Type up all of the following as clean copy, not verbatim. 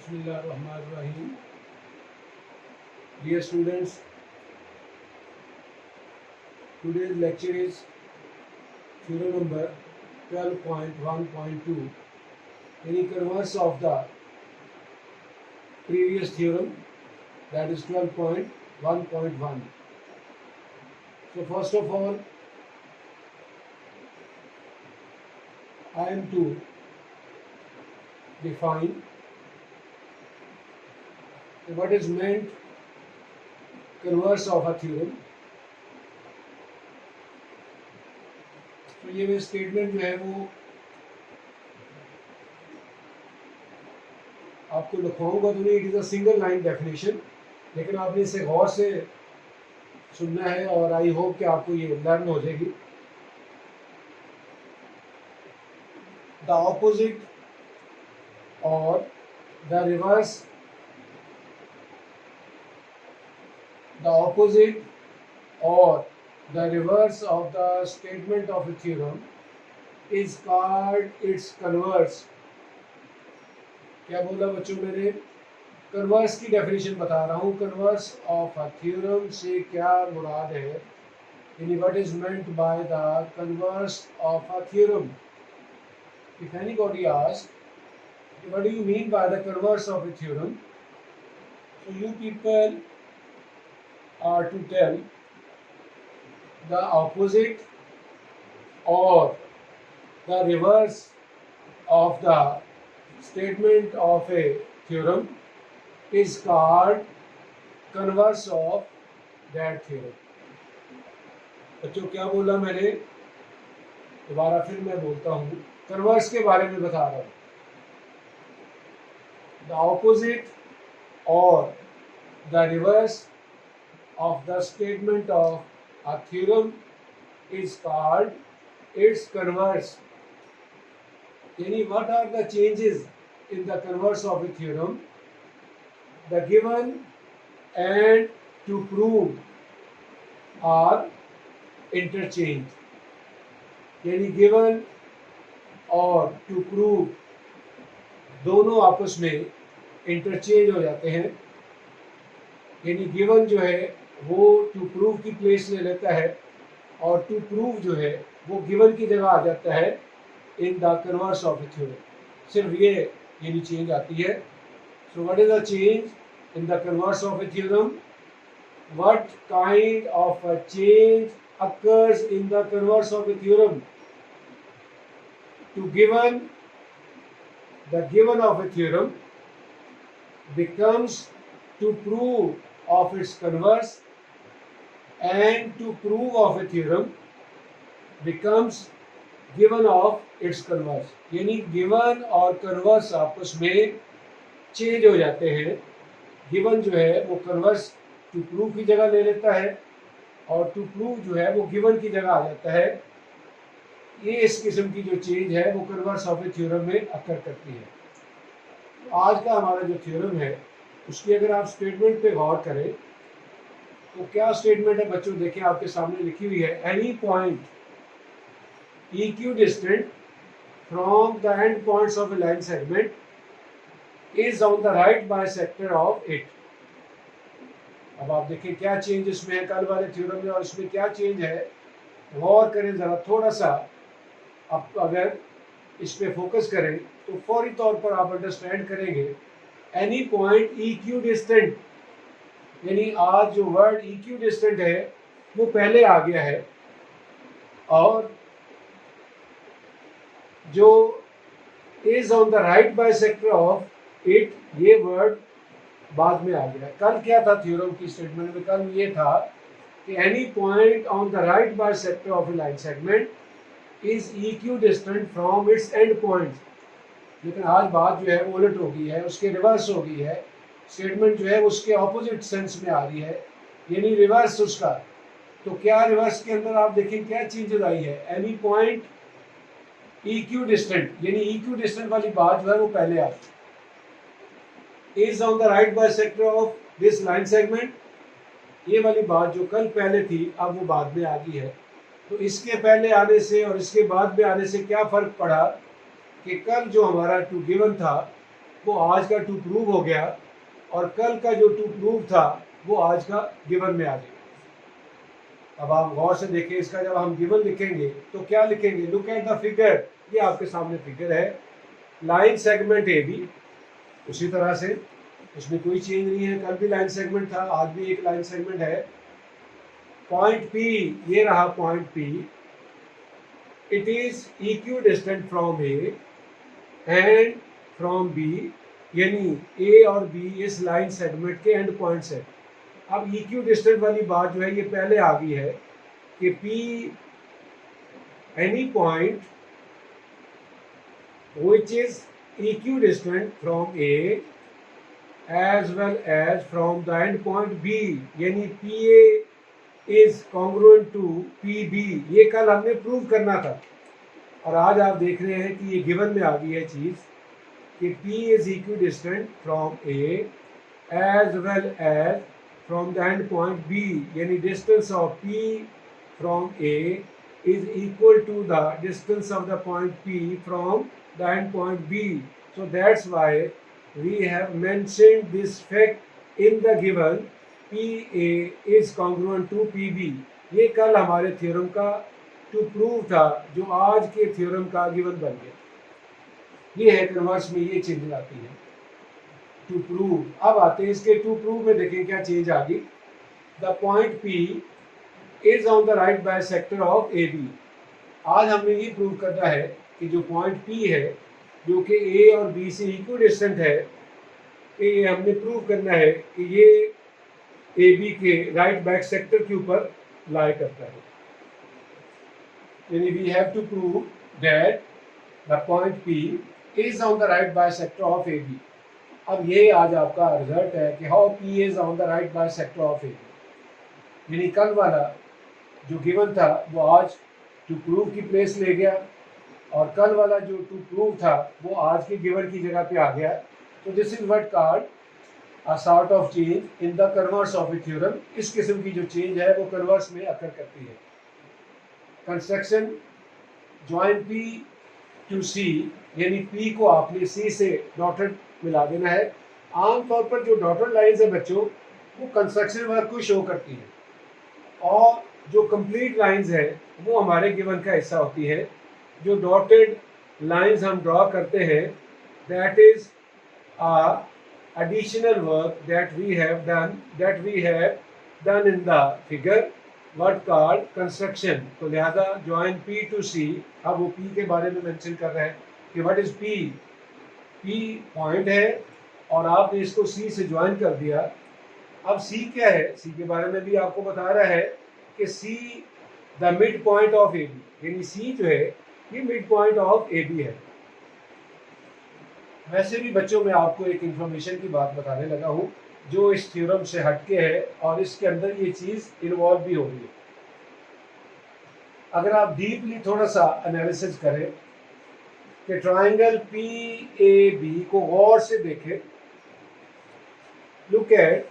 Bismillahirrahmanirrahim. Dear students, today's lecture is theorem number 12.1.2, any converse of the previous theorem, that is 12.1.1. So first of all, I am to define what is meant converse of a theorem. तो ये मैं statement जो है वो आपको लिखवाऊंगा तो नहीं, it is a single line definition, लेकिन आपने इसे गौर से सुनना है और आई होप कि आपको ये लर्न हो जाएगी. द ऑपोजिट और the reverse, the opposite or the reverse of the statement of a theorem is called its converse. क्या बोला बच्चों मैंने? कन्वर्स की डेफिनेशन बता रहा हूँ. कन्वर्स ऑफ अ थ्योरम से क्या मुराद है, यानी what is meant by the converse of a theorem. If anybody ask what do you mean by the converse of a theorem, so you people are to tell the opposite or the reverse of the statement of a theorem is called converse of that theorem. बच्चों क्या बोला मैंने? दोबारा फिर मैं बोलता हूँ, converse के बारे में बता रहा हूँ. The opposite or the reverse of the statement of a theorem is called its converse. Yani what are the changes in the converse of a theorem? The given and to prove are interchanged. यानी given और to prove दोनों आपस में interchange हो जाते हैं. यानी given जो है वो टू प्रूव की प्लेस ले लेता है और टू प्रूव जो है वो गिवन की जगह आ जाता है in the converse of a theorem. सिर्फ ये यानी चेंज आती है. So what is the change in the converse of a theorem? What kind of a change occurs in the converse of a theorem? To given, the given of a theorem becomes to prove of its converse, and to prove of a theorem becomes given of its converse. यानी given और converse आपस में change हो जाते हैं. Given जो है वो कन्वर्स टू प्रूव की जगह ले लेता है और टू प्रूव जो है वो गिवन की जगह आ जाता है. ये इस किस्म की जो चेंज है वो कन्वर्स ऑफ ए थ्योरम में अकर करती है. आज का हमारा जो थ्योरम है उसकी अगर आप स्टेटमेंट पे गौर करें तो क्या स्टेटमेंट है बच्चों? देखिए आपके सामने लिखी हुई है, any point equidistant from the end points of a line segment is on the right bisector of it. अब आप देखिए क्या चेंज इसमें है कल वाले थ्योरम में और इसमें क्या चेंज है. गौर करें जरा थोड़ा सा. अब अगर इस पे फोकस करें तो फौरी तौर पर आप अंडरस्टैंड करेंगे. एनी पॉइंट इक्यू डिस्टेंट, यानी आज जो वर्ड इक्यू डिस्टेंट है वो पहले आ गया है और जो is on the right bisector of it ये वर्ड बाद में आ गया. कल क्या था थ्योरम की स्टेटमेंट में? कल ये था कि any point on the right bisector of a line segment is equidistant from its end points. लेकिन आज बात जो है वो उलट हो गई है, उसके रिवर्स हो गई है. स्टेटमेंट जो है उसके ऑपोजिट सेंस में आ रही है, यानी रिवर्स उसका. तो क्या रिवर्स के अंदर आप देखिए क्या चेंजेस आई है. एनी पॉइंट इक्यू डिस्टेंट, यानी इक्यू डिस्टेंट वाली बात जो है वो पहले आ गई. Is on the right bisector of this line segment, ये वाली बात जो कल पहले थी अब वो बाद में आ गई है. तो इसके पहले आने से और इसके बाद में आने से क्या फ़र्क पड़ा कि कल जो हमारा टू गिवन था वो आज का टू प्रूव हो गया और कल का जो टू प्रूव था वो आज का गिवन में आ गया। अब आप गौर से देखिए, इसका जब हम गिवन लिखेंगे तो क्या लिखेंगे? लुक एट द फिगर, ये आपके सामने फिगर है, लाइन सेगमेंट ए बी। उसी तरह से उसमें कोई चेंज नहीं है, कल भी लाइन सेगमेंट था, आज भी एक लाइन सेगमेंट है। पॉइंट पी, ये रहा point P, it is equidistant from A and from B, यानी ए और बी इस लाइन सेगमेंट के एंड पॉइंट है। अब इक्वी डिस्टेंट वाली बात जो है ये पहले आ गई है कि P any point which is equidistant from A as well as from the end point B, यानी PA is congruent to PB। ये कल हमने प्रूव करना था और आज आप देख रहे हैं कि ये गिवन में आ गई है चीज कि P is equidistant from A as well as from the end point B, यानी distance of P from A is equal to the distance of the point P from the end point B. So that's why we have mentioned this fact in the given PA is congruent to PB। ये कल हमारे theorem का to prove था जो आज के theorem का given बन गया। ये है कन्वर्स में ये चेंज आती है टू प्रूव। अब आते हैं इसके टू प्रूव में, देखें क्या चेंज आ गई। The point P is on the right bisector of AB। आज हमने ये प्रूव करना है कि जो पॉइंट P है जो कि A और B से इक्विडिस्टेंट है, ये हमने प्रूव करना है कि ये AB के राइट बाइसेक्टर के ऊपर लाई करता है। यानी we have to prove that the point P is on the right bisector of AB। अब ये आज आपका रिजल्ट है कि how P is on the right bisector of AB। यानी कल वाला जो गिवन था वो आज टू प्रूव की प्लेस ले गया और कल वाला जो टू प्रूव था वो आज के गिवन की जगह पे आ गया। तो this is what called a sort of change in the converse of a theorem. इस किस्म की जो चेंज है वो कन्वर्स में अकर करती है। Construction join P to C, यानी P को आपने C से डॉटेड मिला देना है। आमतौर पर जो डॉटेड लाइंस है बच्चों वो कंस्ट्रक्शन वर्क को शो करती है और जो कंप्लीट लाइंस है वो हमारे गिवन का हिस्सा होती है। जो डॉटेड लाइंस हम ड्रॉ करते हैं that is additional work that we have done in the figure what called construction। तो लिहाजा join P to C, अब वो P के बारे में मेंशन कर रहे हैं कि what is P। P point है और आपने इसको C से ज्वाइन कर दिया। अब C क्या है? C के बारे में भी आपको बता रहा है कि C the midpoint of AB, यानी C जो है ये मिड पॉइंट ऑफ AB है। वैसे भी बच्चों में आपको एक इंफॉर्मेशन की बात बताने लगा हूँ जो इस थ्योरम से हटके है और इसके अंदर ये चीज इन्वॉल्व भी हो रही है। अगर आप डीपली थोड़ा सा एनालिसिस करें कि ट्राइंगल PAB को गौर से देखें, लुक एट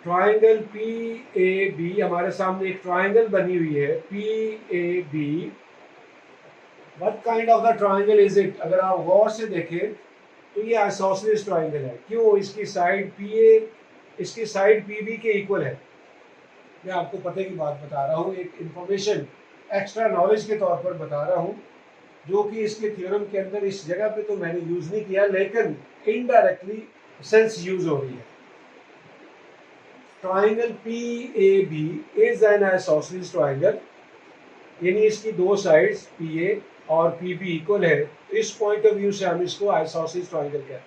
ट्राइंगल PAB। हमारे सामने एक ट्राइंगल बनी हुई है PAB। What kind of the triangle is it? अगर आप गौर से देखें तो ये आइसोसेलेस ट्राइंगल है। क्यों? इसकी साइड PA इसकी साइड PB के इक्वल है। मैं आपको पते की बात बता रहा हूँ, एक इंफॉर्मेशन एक्स्ट्रा नॉलेज के तौर पर बता रहा हूँ जो कि इसके थ्योरम के अंदर इस जगह पे तो मैंने यूज नहीं किया लेकिन इनडायरेक्टली सेंस यूज हो रही है। Triangle PAB is an isosceles triangle, यानी इसकी दो साइड्स PA और PB इक्वल है। तो इस पॉइंट ऑफ व्यू से हम इसको आइसोसेलेस ट्राइंगल कहते हैं।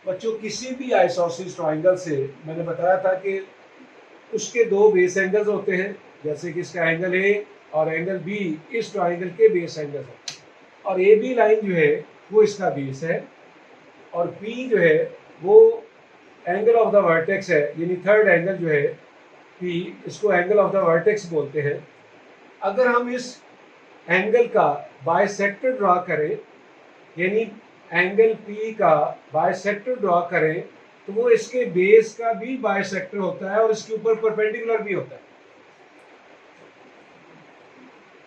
बच्चों किसी भी आइसोसेलेस ट्राइंगल से मैंने बताया था कि उसके दो बेस एंगल्स होते हैं, जैसे कि इसका एंगल A और एंगल B इस ट्राइंगल के बेस एंगल है और AB लाइन जो है वो इसका बेस है और P जो है वो एंगल ऑफ द वर्टेक्स है, यानी थर्ड एंगल जो है P, इसको एंगल ऑफ द वर्टेक्स बोलते हैं। अगर हम इस एंगल का बाइसेक्टर ड्रॉ करें, यानी एंगल P का बाइसेक्टर ड्रॉ करें तो वो इसके बेस का भी बाइसेक्टर होता है और इसके ऊपर परपेंडिकुलर भी होता है।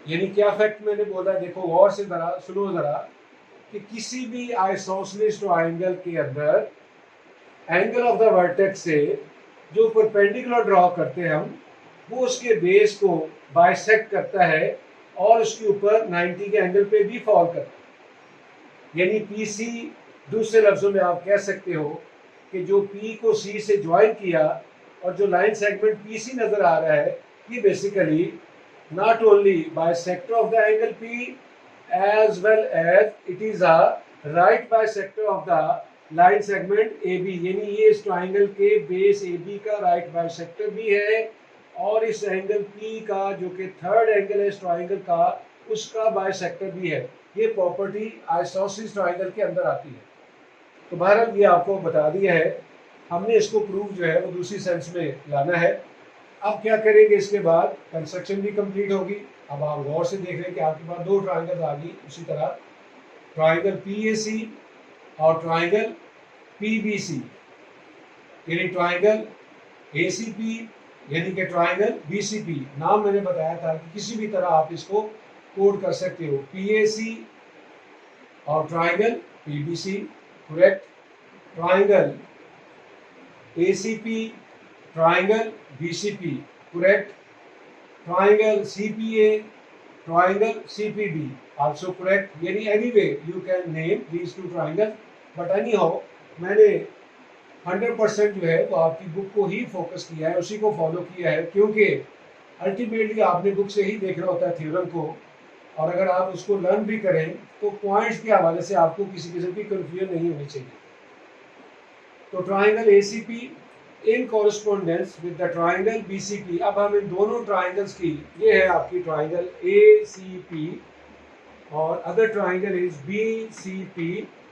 यानी क्या फैक्ट मैंने बोला, देखो गौर से जरा सुनो जरा कि किसी भी आइसोसेलेस ट्रायंगल के अंदर एंगल ऑफ द वर्टेक्स से जो परपेंडिकुलर ड्रॉ करते हैं हम, वो उसके बेस को बाइसेक्ट करता है और उसके ऊपर 90 के एंगल पे भी फॉल करता है। यानी पीसी, दूसरे लफ्जों में आप कह सकते हो कि जो पी को सी से ज्वाइन किया और जो लाइन सेगमेंट पीसी नजर आ रहा है, ये basically not only bisector of the angle P as well as it is a right bisector of the line segment AB, यानी ये इस ट्राइंगल के बेस AB का राइट बाइसेक्टर भी है और इस एंगल P का जो कि थर्ड एंगल है इस ट्राइंगल का, उसका बाइसेक्टर भी है। ये प्रॉपर्टी आइसोसेलेस ट्राइंगल के अंदर आती है। तो बहरहाल ये आपको बता दिया है, हमने इसको प्रूफ जो है वो दूसरी सेंस में लाना है। अब क्या करेंगे, इसके बाद कंस्ट्रक्शन भी कंप्लीट होगी। अब आप गौर से देख रहे हैं कि आपके पास दो ट्राइंगल आ गई उसी तरह, ट्राइंगल PAC और ट्राइंगल PBC, यानी ट्राइंगल ACP यानी कि ट्राइंगल BCP। नाम मैंने बताया था कि किसी भी तरह आप इसको कोड कर सकते हो, PAC और triangle PBC, correct. Triangle ACP, triangle BCP, correct. triangle CPA, triangle CPB, also correct. यानी anyway you can name these two triangles, but anyhow मैंने 100% जो है वो आपकी बुक को ही फोकस किया है, उसी को फॉलो किया है, क्योंकि अल्टीमेटली आपने बुक से ही देखना होता है थ्योरम को, और अगर आप उसको लर्न भी करें तो पॉइंट्स के हवाले से आपको किसी किस्म की कंफ्यूजन नहीं होनी चाहिए। तो triangle ACP in correspondence with the triangle BCP। अब हम इन दोनों ट्राइंगल्स की, ये है आपकी ट्राइंगल ACP और अदर ट्राइंगल इज BCP,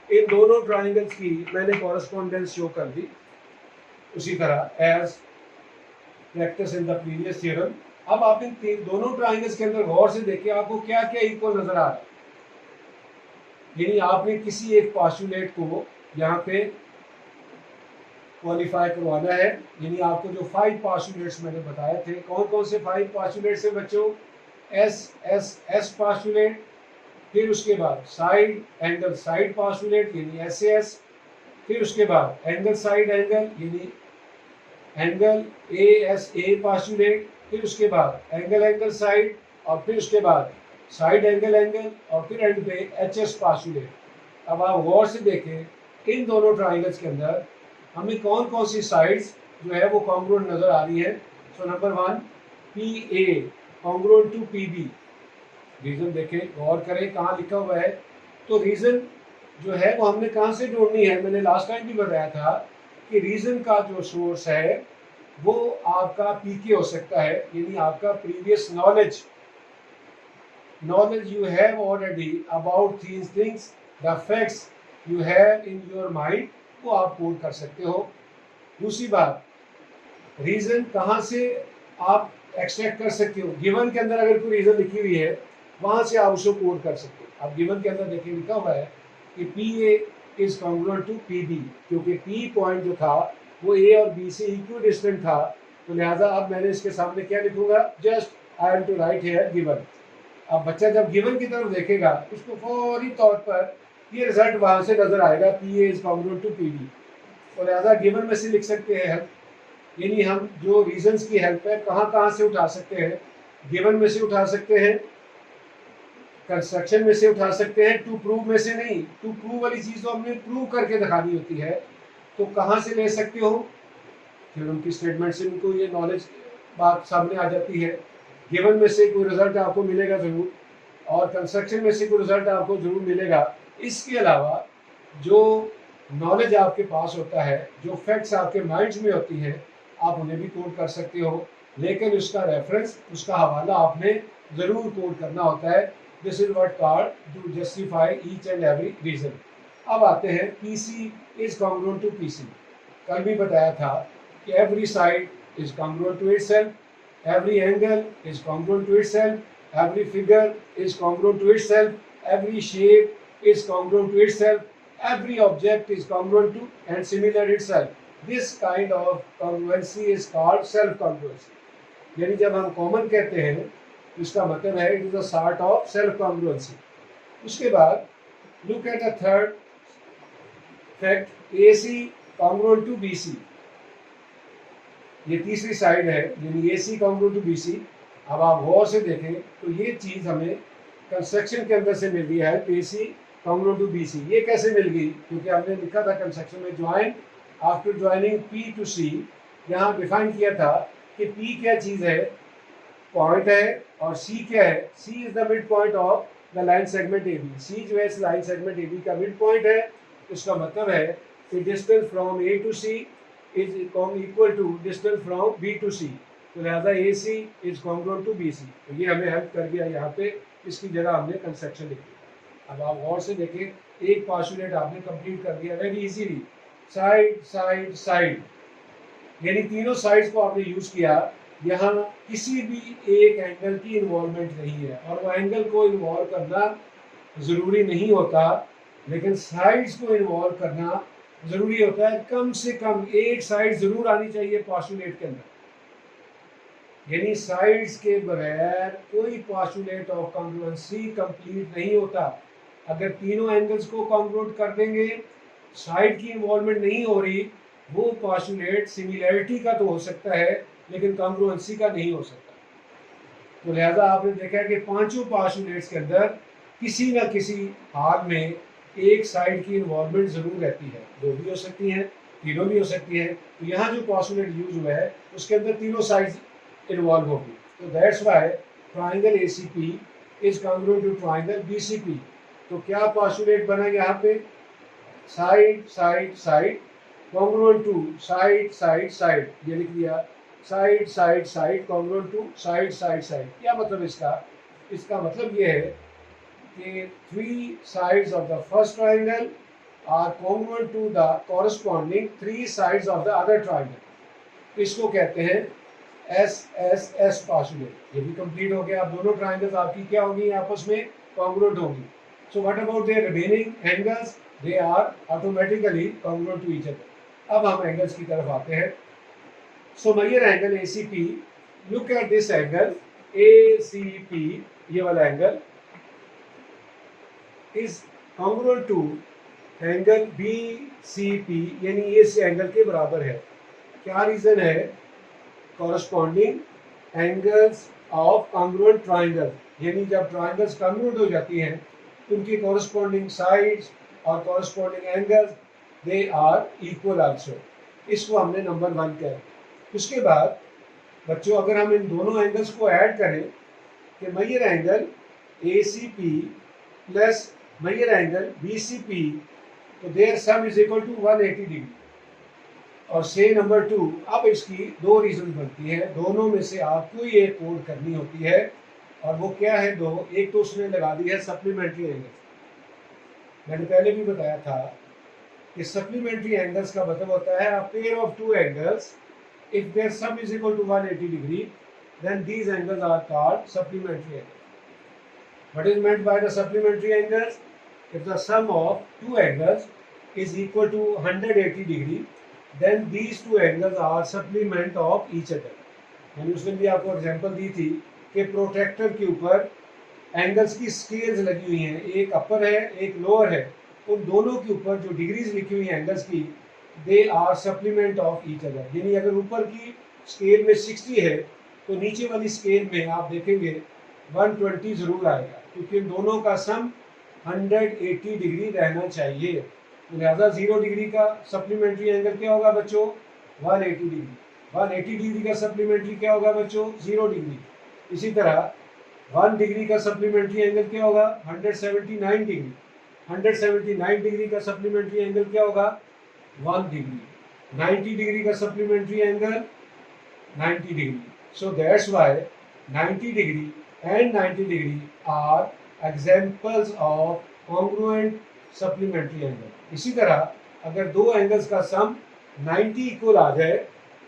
इन दोनों ट्राइंगल्स की मैंने कॉरेस्पॉन्डेंस शो कर दी उसी तरह as practice in the previous theorem. अब आप इन दोनों ट्राइंगल्स के अंदर गौर से देखिए आपको क्या क्या इक्वल नजर आ रहा है। यानी आपने किसी एक पॉस्टुलेट को यहाँ पे क्वालिफाई करवाना है, यानी आपको जो 5 पॉस्टुलेट्स मैंने बताए थे, कौन कौन से 5 पॉस्टुलेट्स हैं बच्चों? एस पॉस्टुलेट, फिर उसके बाद साइड एंगल साइड पॉस्टुलेट यानी SAS, फिर उसके बाद एंगल साइड एंगल यानी एंगल ASA पॉस्टुलेट, फिर उसके बाद एंगल एंगल साइड, और फिर उसके बाद साइड एंगल एंगल, और फिर एंड पे HS पॉस्टुलेट। अब आप गौर से देखें इन दोनों ट्राइंगल्स के अंदर हमें कौन कौन सी साइड्स जो है वो कॉन्ग्रुएंट नजर आ रही है। So number 1 PA congruent to PB। Reason देखें, गौर करें कहाँ लिखा हुआ है। तो रीजन जो है वो हमने कहाँ से ढूंढनी है, मैंने लास्ट टाइम भी बताया था कि रीजन का जो सोर्स है वो आपका PK हो सकता है, यानी आपका previous knowledge you have already about these things, the facts you have in your mind, को आप कोड कर सकते हो। दूसरी बात, रीजन कहाँ से आप एक्सट्रैक्ट कर सकते हो। गिवन के अंदर अगर कोई रीजन लिखी हुई है वहां से आप उसको कोड कर सकते हो। अब गिवन के अंदर देखिए लिखा हुआ है कि PA is congruent to PB, क्योंकि P पॉइंट जो था वो A और B से इक्वल डिस्टेंट था, तो लिहाजा अब मैंने इसके सामने क्या लिखूंगा, just I am to write here given. अब बच्चा जब गिवन की तरफ देखेगा उसको फौरी तौर पर ये रिजल्ट वहां से नजर आएगा, PA is congruent to PB, और लिहाजा गिवन में से लिख सकते हैं हेल्प, यानी हम जो रीजंस की हेल्प है कहाँ से उठा सकते हैं, गिवन में से उठा सकते हैं, कंस्ट्रक्शन में से उठा सकते हैं, टू प्रूव में से नहीं। टू प्रूव वाली चीज तो हमने प्रूव करके दिखानी होती है, तो कहाँ से ले सकते हो, थ्योरम की स्टेटमेंट से उनको ये नॉलेज बात सामने आ जाती है। गिवन में से कोई रिजल्ट आपको मिलेगा जरूर, और कंस्ट्रक्शन में से कोई रिजल्ट आपको जरूर मिलेगा। इसके अलावा जो नॉलेज आपके पास होता है, जो फैक्ट्स आपके माइंड्स में होती हैं, आप उन्हें भी कोड कर सकते हो, लेकिन उसका रेफरेंस, उसका हवाला आपने जरूर कोड करना होता है। This is what called to justify each and every reason. अब आते हैं PC is congruent to PC। कल भी बताया था कि every side is congruent to itself, every angle is congruent to itself, every figure is congruent to itself, every shape is congruent to itself, every object is congruent to and similar itself. This kind of congruency is called self congruency. यानी जब हम common कहते हैं तो इसका मतलब है it is a sort of self congruency. उसके बाद Look at the third fact, AC congruent to BC. ये तीसरी साइड है, यानी AC congruent to BC. अब आप गौर से देखें तो ये चीज हमें कंस्ट्रक्शन के अंदर से मिल गई है, AC congruent to BC. ये कैसे मिल गई? क्योंकि हमने लिखा था कंस्ट्रक्शन में join after joining P to C. यहाँ डिफाइन किया था कि P क्या चीज है, पॉइंट है, और C क्या है, C is the midpoint of the line segment AB. C जो है इस लाइन सेगमेंट AB का मिड पॉइंट है. इसका मतलब है कि distance from A to C is equal to distance from B to C. तो लिहाजा AC is congruent to BC. तो ये हमें हेल्प कर गया. यहाँ पे इसकी जगह हमने कंस्ट्रक्शन लिख दिया. अब आप गौर से देखें, एक पार्शुलेट आपने कंप्लीट कर दिया very easily. Side side side, यानी तीनों साइड्स को आपने यूज किया. यहाँ किसी भी एक एंगल की इन्वॉल्वमेंट नहीं है, और वो एंगल को इन्वॉल्व करना ज़रूरी नहीं होता, लेकिन साइड्स को इन्वॉल्व करना ज़रूरी होता है. कम से कम एक साइड ज़रूर आनी चाहिए पार्शुलेट के अंदर. यानी साइड्स के बगैर कोई पार्शुलेट ऑफ कॉन्ग्रुएंसी कंप्लीट नहीं होता. अगर तीनों एंगल्स को कॉन्ग्रुएंट कर देंगे, साइड की इन्वॉल्वमेंट नहीं हो रही, वो पार्शुलेट सिमिलैरिटी का तो हो सकता है लेकिन कॉन्ग्रुएंसी का नहीं हो सकता. तो लिहाजा आपने देखा कि पांचों पार्शुलेट्स के अंदर किसी न किसी हाल में एक साइड की इन्वॉल्वमेंट जरूर रहती है. दो भी हो सकती हैं, तीनों भी हो सकती हैं. तो यहाँ जो पार्शुलेट यूज हुआ है उसके अंदर तीनों साइड्स इन्वॉल्व होगी. तो that's why triangle ACP is congruent to triangle BCP. तो क्या पार्शुलेट बना यहाँ पे? Side side side congruent to side side side. ये लिख दिया, side side side congruent to side side side. क्या मतलब इसका? इसका मतलब ये है कि 3 sides of the first triangle are congruent to the corresponding 3 sides of the other triangle. इसको कहते हैं SSS पार्शुलेट. ये भी कंप्लीट हो गया. अब दोनों ट्राइंगल्स आपकी क्या होंगी? आपस में कॉन्ग्रुएंट होंगी. So what about their remaining angles? They are automatically congruent to each other. अब हम एंगल्स की तरफ आते हैं. So measure angle ACP. Look at this angle ACP. ये वाला angle is congruent to angle BCP, यानी इस एंगल के बराबर है. क्या रीजन है? Corresponding angles of congruent triangle. यानी जब ट्राइंगल्स कॉन्ग्रुएंट हो जाती हैं तो उनकी कॉरस्पॉन्डिंग साइड्स और corresponding angles they are equal also. इसको हमने नंबर 1 कहा. उसके बाद बच्चों, अगर हम इन दोनों एंगल्स को ऐड करें कि measure angle ACP plus measure angle BCP, तो their sum is equal to 180 degree. और से नंबर 2, अब इसकी दो रीजन बनती है. दोनों में से आपको ही एक कोड करनी होती है, और वो क्या है? दो. एक तो उसने लगा दी है सप्लीमेंट्री एंगल. मैंने पहले भी बताया था कि सप्लीमेंट्री एंगल्स का मतलब होता है a pair of 2 angles. If their sum is equal to 180 degree, then these angles are called supplementary angles. What is meant by the supplementary angles? If the sum of 2 angles is equal to 180 degree, then these 2 angles are supplement of each other. मैंने उसमें भी आपको example दी थी कि protractor के ऊपर angles की scales लगी हुई हैं. एक अपर है, एक लोअर है. उन दोनों के ऊपर जो डिग्रीज लिखी हुई हैं एंगल्स की, they are supplement of each other. यानी अगर ऊपर की स्केल में 60 है तो नीचे वाली स्केल में आप देखेंगे 120 जरूर आएगा, क्योंकि इन दोनों का सम 180 डिग्री रहना चाहिए. तो लिहाजा 0 डिग्री का सप्लीमेंट्री एंगल क्या होगा बच्चों? 180 डिग्री. 180 डिग्री का सप्लीमेंट्री क्या होगा बच्चों? 0 डिग्री. इसी तरह 1 डिग्री का सप्लीमेंट्री एंगल क्या होगा? 179 डिग्री. 179 डिग्री का सप्लीमेंट्री एंगल क्या होगा? 1 डिग्री. 90 डिग्री का supplementary angle 90 degree. So that's why 90 degree and 90 degree are examples of congruent supplementary angle. इसी तरह अगर दो एंगल्स का सम 90 इक्वल आ जाए,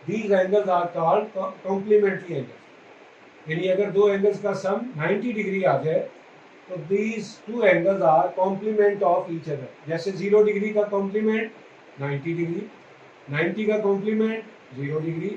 these angles are called complementary angles. यानी अगर दो एंगल्स का सम 90 डिग्री आ जाए तो these two angles are complement of each other. जैसे 0 डिग्री का कॉम्प्लीमेंट 90 डिग्री, 90 का कॉम्प्लीमेंट 0 डिग्री,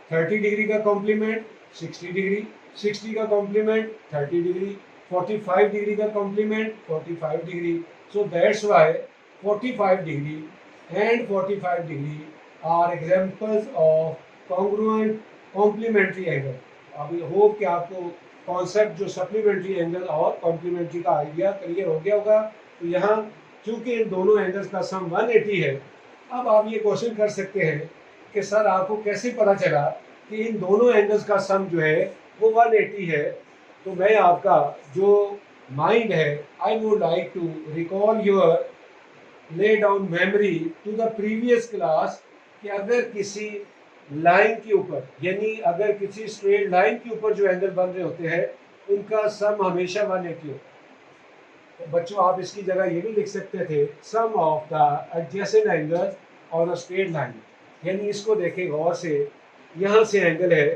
30 डिग्री का कॉम्प्लीमेंट 60 डिग्री, 60 का कॉम्प्लीमेंट 30 डिग्री, 45 डिग्री का complement 45 degree, so that's why 45 degree and 45 degree are examples of congruent complementary angle. अभी hope कि आपको concept जो सप्लीमेंट्री एंगल और कॉम्प्लीमेंट्री का आइडिया क्लियर हो गया होगा। तो यहाँ चूंकि इन दोनों एंगल्स का सम 180 है, अब आप ये क्वेश्चन कर सकते हैं कि सर आपको कैसे पता चला कि इन दोनों एंगल्स का सम जो है वो 180 है। तो मैं आपका जो माइंड है, I would like to recall your lay down memory to the previous class कि अगर किसी लाइन के ऊपर, यानी अगर किसी स्ट्रेट लाइन के ऊपर जो एंगल बन रहे होते हैं उनका सम हमेशा 180 होता है। तो बच्चों आप इसकी जगह ये भी लिख सकते थे sum of the adjacent angles on a straight line. यानी इसको देखें गौर से, यहाँ से एंगल है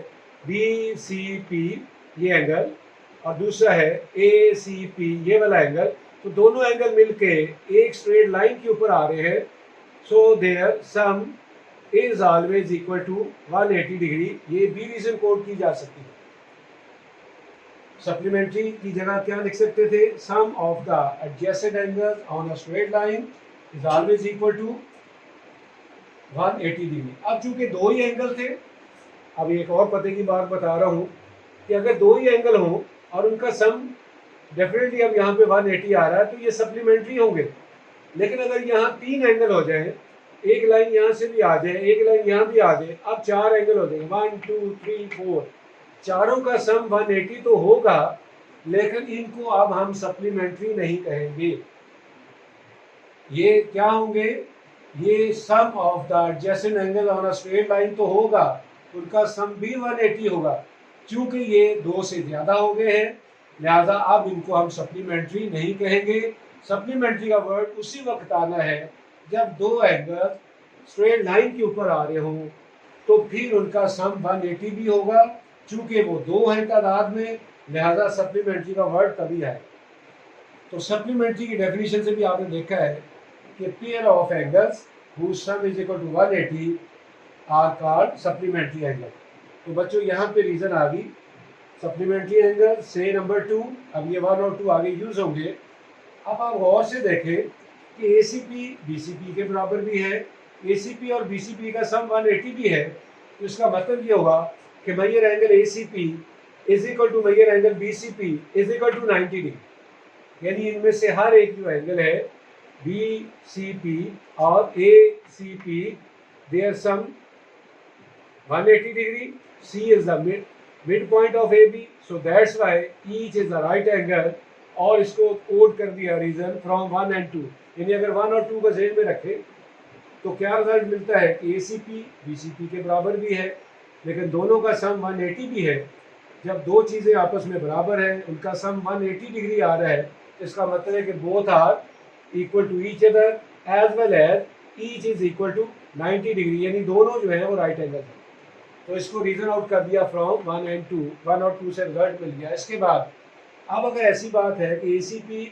BCP ये एंगल और दूसरा है ACP ये वाला एंगल। तो दोनों एंगल मिलके एक स्ट्रेट लाइन के ऊपर आ रहे हैं, so there sum is always equal to 180 degree. ये भी रीजन कोड की जा सकती है। सप्लीमेंट्री की जगह क्या लिख सकते थे, sum of the adjacent angles on a straight line is always equal to 180 degree. अब चूंकि दो ही एंगल थे, अब एक और पते की बात बता रहा हूँ कि अगर दो ही एंगल हो और उनका सम डेफिनेटली अब यहाँ पे 180 आ रहा है तो ये सप्लीमेंट्री होंगे। लेकिन अगर यहाँ तीन एंगल हो जाए, एक लाइन यहाँ से भी आ जाए, एक लाइन यहाँ भी आ जाए, अब चार एंगल हो जाएंगे 1 2 3 4, चारों का सम 180 तो होगा, लेकिन इनको अब हम सप्लीमेंट्री नहीं कहेंगे। ये क्या होंगे, ये sum of the adjacent angle on a straight line तो होगा, उनका सम भी 180 होगा। क्योंकि ये दो से ज्यादा हो गए हैं, लिहाजा अब इनको हम सप्लीमेंट्री नहीं कहेंगे। सप्लीमेंट्री का वर्ड उसी वक्त आना है जब दो एंगल स्ट्रेट लाइन के ऊपर आ रहे हों, तो फिर उनका सम 180 भी होगा। चूंकि वो दो हैं तादाद में, लिहाजा सप्लीमेंट्री का वर्ड तभी आए। तो सप्लीमेंट्री की डेफिनेशन से भी आपने देखा है कि pair of angles whose sum is equal to 180 are called supplementary angle। तो बच्चों यहाँ पे रीजन आ गई सप्लीमेंट्री एंगल से नंबर 2। अब ये 1 और 2 आगे यूज होंगे। अब आप गौर से देखें कि ACP BCP के बराबर भी है, ACP और BCP का सम 180 भी है। तो इसका मतलब ये होगा कि measure angle ACP is equal to measure angle BCP is equal to 90 degree. यानी इनमें से हर एक जो एंगल है BCP और ACP their sum 180 degree। C is the midpoint of AB, so that's why each is the right angle। और इसको code कर दिया रीजन फ्रॉम 1 and 2। यानी अगर 1 और 2 को जेल में रखे तो क्या रिजल्ट मिलता है कि ACP BCP के बराबर भी है, लेकिन दोनों का सम 180 भी है। जब दो चीज़ें आपस में बराबर हैं, उनका सम 180 डिग्री आ रहा है, इसका मतलब है कि both are equal to each other as well as each is equal to 90 degree. यानी दोनों जो है वो राइट एंगल है। तो इसको रीजन आउट कर दिया फ्रॉम 1 and 2, 1 और 2 से रिजल्ट मिल गया। इसके बाद अब अगर ऐसी बात है कि ACP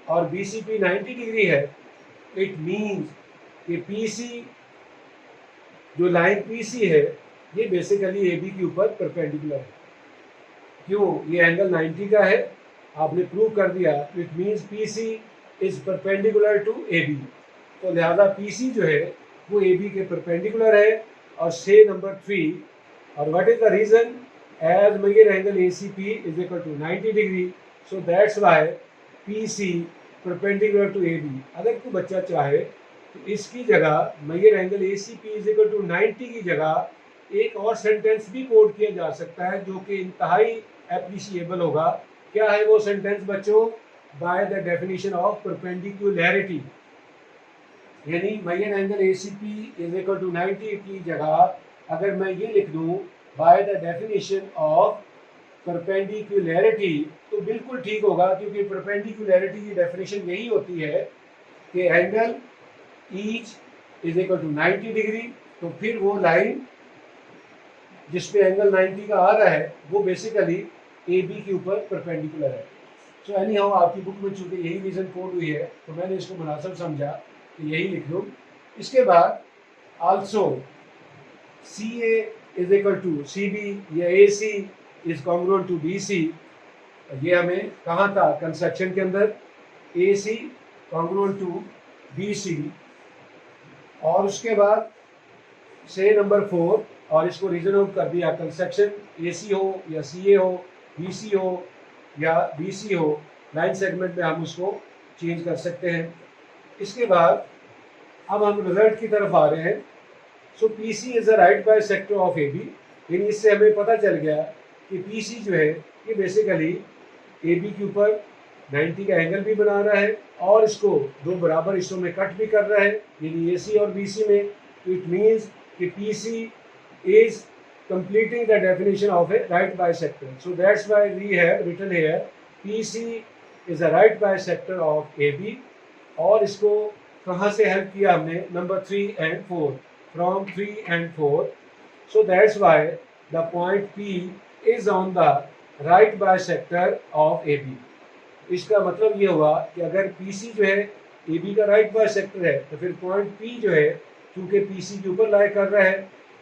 और BCP 90 डिग्री है, इट मीन्स कि PC जो लाइन PC है ये बेसिकली AB के ऊपर परपेंडिकुलर है। क्यों, ये एंगल 90 का है, आपने प्रूव कर दिया। It means PC is perpendicular to AB। तो लिहाजा PC जो है वो AB के परपेंडिकुलर है। और से नंबर 3, और what is the reason, as measure angle ACP is equal to 90 degree, so that's why PC perpendicular to AB। अगर कोई बच्चा चाहे तो इसकी जगह measure angle ACP is equal to 90 की जगह एक और सेंटेंस भी कोड किया जा सकता है जो कि इंतहाई एप्रिशिएबल होगा। क्या है वो सेंटेंस बच्चों, by the definition of perpendicularity. यानी measure angle ACP is equal to 90 की जगह अगर मैं ये लिख दूं by the definition of perpendicularity तो बिल्कुल ठीक होगा, क्योंकि परपेंडिकुलैरिटी की डेफिनेशन यही होती है कि angle each is equal to 90 degree. तो फिर वो लाइन जिसपे एंगल 90 का आ रहा है वो बेसिकली AB के ऊपर परपेंडिकुलर है। सो एनी हाउ आपकी बुक में चूंकि यही रीजन कोड हुई है तो मैंने इसको मुनासिब समझा कि यही लिख लूँ। इसके बाद also CA is equal to CB या AC is congruent to BC। ये हमें कहाँ था, कंस्ट्रक्शन के अंदर, A C congruent to B C, और उसके बाद से नंबर 4, और इसको रीजन आउट कर दिया, कंस्ट्रक्शन ए सी हो या सी ए हो, बी सी हो या बी सी हो, लाइन सेगमेंट में हम उसको चेंज कर सकते हैं। इसके बाद अब हम रिजल्ट की तरफ आ रहे हैं। So P C is the right bisector of A B, यानी इससे हमें पता चल गया कि पी सी जो है ये बेसिकली ए बी के ऊपर 90 का एंगल भी बना रहा है और इसको दो बराबर हिस्सों में कट भी कर रहा है, यानी ए सी और बी सी में। तो इट मीन्स कि P C is completing the definition of a right bisector. So that's why we have written here PC is a right bisector of AB, और इसको कहाँ से हेल्प किया हमने, number 3 and 4, from 3 and 4. So that's why the point P is on the right bisector of AB. इसका मतलब ये हुआ कि अगर PC जो है AB का राइट बाइसेक्टर है तो फिर पॉइंट P जो है चूंकि PC के ऊपर लाई कर रहा है,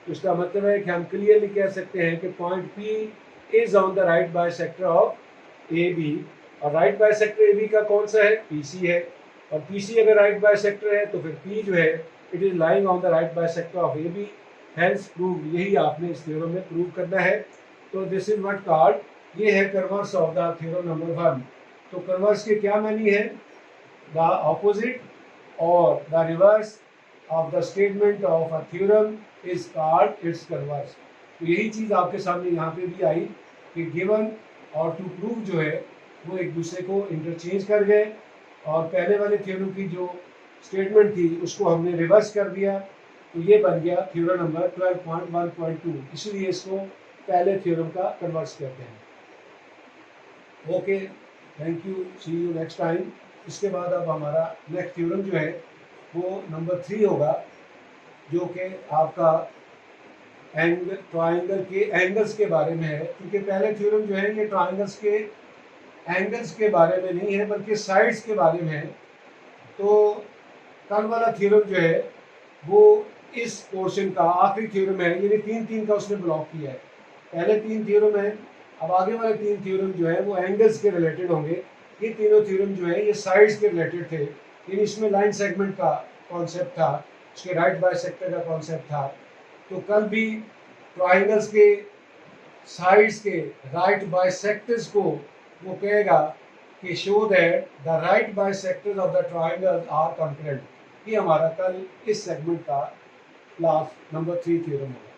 तो इसका मतलब है कि हम क्लियरली कह सकते हैं कि point P is on the right bisector of AB, और राइट बाइसेक्टर AB का कौन सा है, PC है, और PC अगर राइट बाइसेक्टर है तो फिर P जो है it is lying on the right bisector of AB, hence prove, यही आपने इस थ्योरम में प्रूव करना है। तो दिस इज व्हाट कॉल्ड, ये है कर्वर्स ऑफ द थ्योरम नंबर 1। तो कर्वर्स के क्या मानी है, द ऑपोजिट और the reverse of the statement of a theorem is called its converse। तो यही चीज़ आपके सामने यहाँ पे भी आई कि गिवन और टू प्रूव जो है वो एक दूसरे को इंटरचेंज कर गए, और पहले वाले थ्योरम की जो स्टेटमेंट थी उसको हमने रिवर्स कर दिया, तो ये बन गया थ्योरम नंबर 12.1.2, इसलिए इसको पहले थ्योरम का कन्वर्स कहते हैं। Okay, thank you, see you next time. इसके बाद अब हमारा नेक्स्ट थ्योरम जो है वो नंबर 3 होगा, जो कि आपका ट्राइंगल के एंगल्स के बारे में है, क्योंकि पहले थ्योरम जो है ये ट्राइंगल्स के एंगल्स के बारे में नहीं है बल्कि साइड्स के बारे में है। तो कल वाला थ्योरम जो है वो इस पोर्शन का आखिरी थ्योरम है, यानी 3 का उसने ब्लॉक किया है। पहले 3 थ्योरम है, अब आगे वाले 3 थ्योरम जो है वो एंगल्स के रिलेटेड होंगे। ये तीनों थ्योरम जो है ये साइड्स के रिलेटेड थे, यानी इसमें लाइन सेगमेंट का कॉन्सेप्ट था, उसके राइट बाइसेक्टर का कॉन्सेप्ट था। तो कल भी ट्राइंगल्स के साइड्स के राइट बाइसेक्टर्स को वो कहेगा कि show that the right bisectors of the triangle are concurrent. ये हमारा कल इस सेगमेंट का क्लास नंबर 3 थ्योरम होगा।